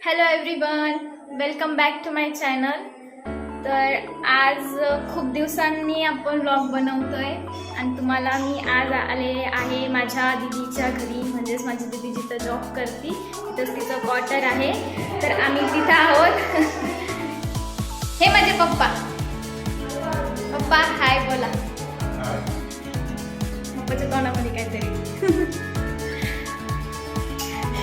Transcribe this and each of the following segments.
Hello everyone, welcome back to my channel. तर आज खूप दिवसांनी आपण व्लॉग बनवतोय आणि तुम्हाला मी आज आले आहे माझ्या दीदीच्या घरी. म्हणजेच माझी दीदी जिथं जॉब करते तिथंच तिचं क्वार्टर आहे. तर आम्ही तिथं आहोत. हे माझे पप्पा. पप्पा हाय बोला. पप्पाच्या तोंडामध्ये काहीतरी.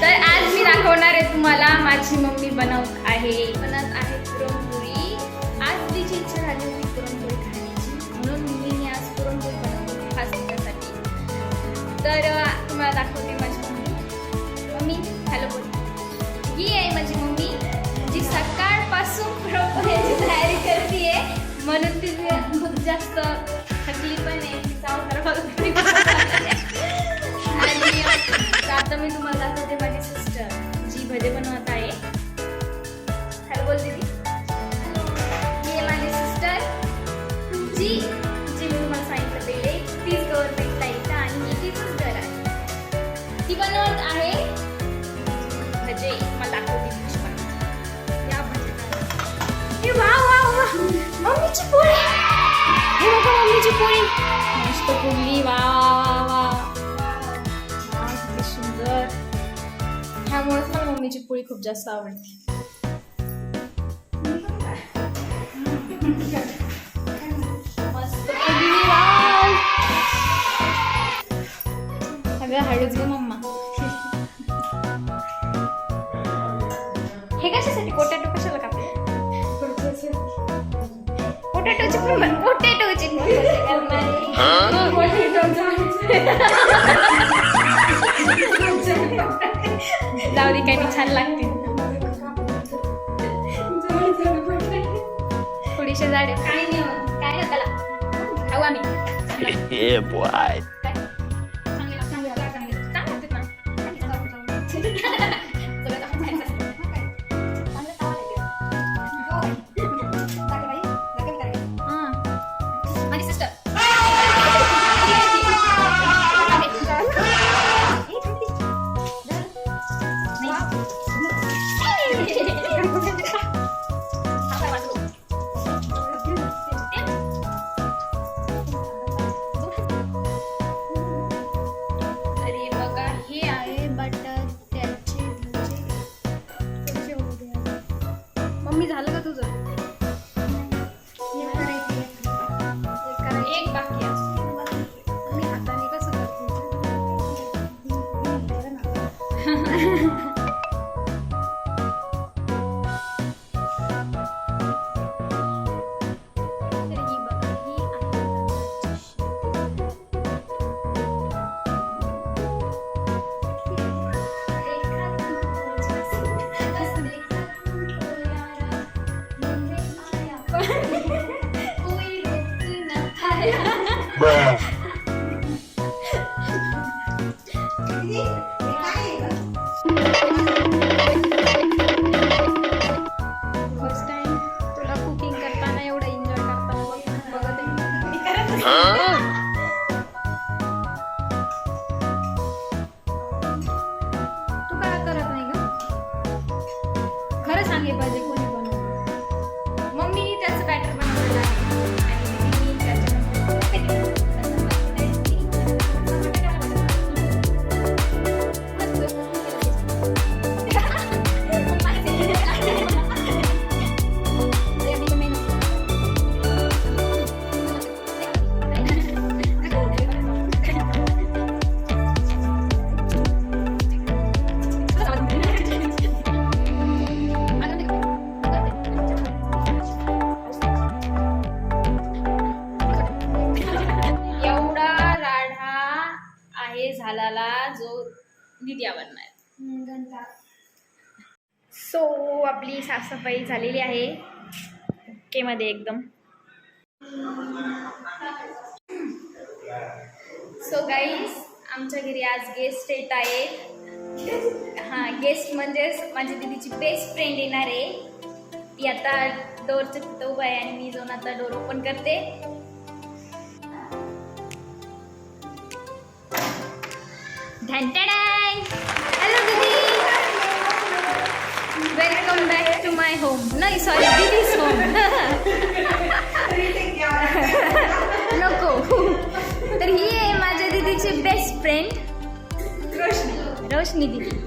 तर आज मी दाखवणार आहे तुम्हाला माझी मम्मी बनवत आहे पुरणपोळी. आज तिची इच्छा झाली होती पुरणपोळी खाण्याची, म्हणून मी आज पुरणपोळी बनवली खास तिच्यासाठी. तर तुम्हाला दाखवते माझी मम्मी. मम्मी हॅलो बोल. ही आहे माझी मम्मी, जी सकाळपासून पुरणपोळीची तयारी करते, म्हणून ती खूप जास्त थकली पण आहे. तिचा आणि आता मी तुम्हाला दाखवते माझी सिस्टर जी भजे बनवत आहे. हॅलो बोल दीदी. ही आहे माझी सिस्टर जी मी तुम्हाला सांगितलं पहिले तीच गव्हर्नमेंटला येतं आणि ही तिचंच घर आहे. ती बनवत आहे भजे. मला दाखवते या भजे. वा वा वा, मम्मीची पोळी. हे बघा मम्मीची पोळी मस्त फुगली. वा वा वा, सुंदर. ह्यामुळेच मला मम्मीची पोळी खूप जास्त आवडते. मस्त फुगली. वाव, सगळं हळूच ग मम्मा. हे कशासाठी? पोटॅटो कशाला कापले? पोटॅटोची जाऊ दे, काही छान लागते. थोडीशे झाडे काय नाही त्याला खाऊ आम्ही. मम्मी झालं का तुझं? एक बाकी मी हाताने कसं करते. फर्स्ट टाइम तुला कुकिंग करताना एवढं एन्जॉय करताना बघत आहे. तू काय करत नाही ग? खरं सांगे पाहिजे कोणी बनवलं. मम्मी त्याचं बॅटर बनवलेलं आहे. झाला जो दीदी आवडणार. सो आपली साफसफाई झालेली आहे ओके मध्ये एकदम. सो गाईज, आमच्या घरी आज गेस्ट येत आहे. हां, गेस्ट म्हणजेच माझी दीदीची बेस्ट फ्रेंड येणार आहे. ती आता डोरचं तिथं उभं आहे आणि मी जाऊन आता डोर ओपन करते. हॅलो दीदी, वेलकम माय होम. नाही सॉरी, दीदीज होम. नको. तर ही आहे माझ्या दीदीची बेस्ट फ्रेंड रोशनी दीदी.